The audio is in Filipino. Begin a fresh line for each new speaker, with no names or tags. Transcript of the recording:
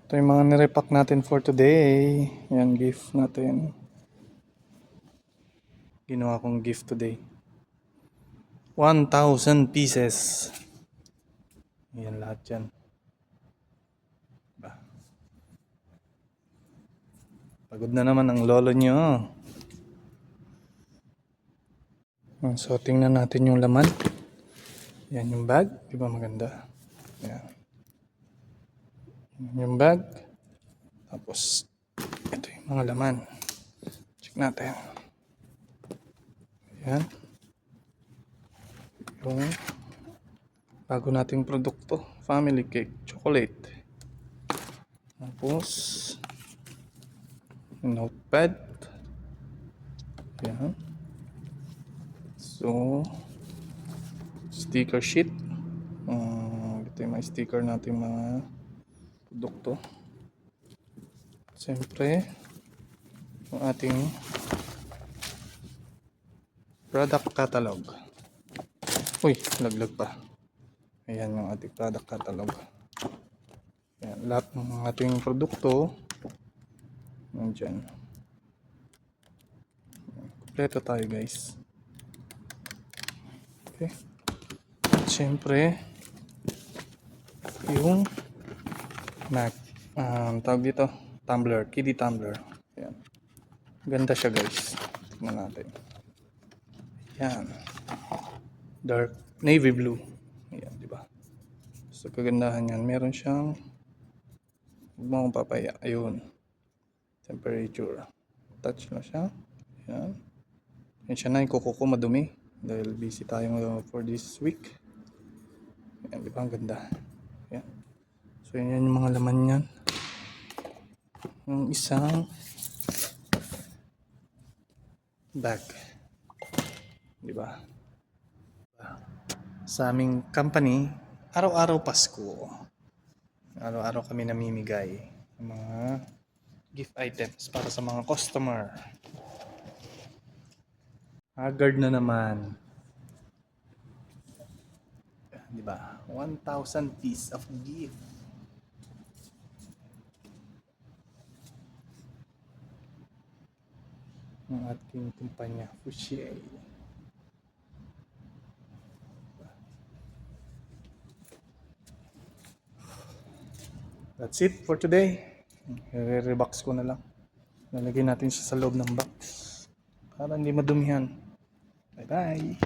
Ito yung mga nirepack natin for today. Yan, gift natin. Ginawa kong gift today. 1,000 pieces. Yan lahat yan. Diba? Pagod na naman ang lolo nyo. So, tingnan natin yung laman. Yan yung bag. Diba maganda? Yan. Yan yung bag. Tapos, ito yung mga laman. Check natin. Yan. Yung bago nating produkto. Family cake. Chocolate. Tapos, notepad. Yan. So, sticker sheet. Ito yung mga sticker natin mga produkto. Siyempre, yung ating product catalog. Uy, laglag pa. Ayan yung ating product catalog. Ayan, lahat ng ating produkto nandyan. Kompleto tayo guys. Okay. At syempre, yung tawag dito, tumbler, kiddie tumbler. Ayan. Ganda siya guys. Tingnan natin. Ayan. Dark navy blue. Ayan, di ba? So, kagandahan yan. Meron siyang huwag mo akong papaya. Ayun. Temperature. Touch na siya. Ayan. Yan siya na yung kuko ko madumi. Dahil busy tayo for this week. Ayan, di ba? Ang ganda. Ayan. So, yan yung mga laman niyan. Yung isang bag. Di ba? Sa aming company, araw-araw Pasko. Araw-araw kami namimigay ng mga gift items para sa mga customer. Haggard na naman. Di ba? 1,000 piece of gift. Ang ating kumpanya, Fouchier. That's it for today. I-rebox ko na lang. Lalagay natin siya sa loob ng box para hindi madumihan. Bye bye.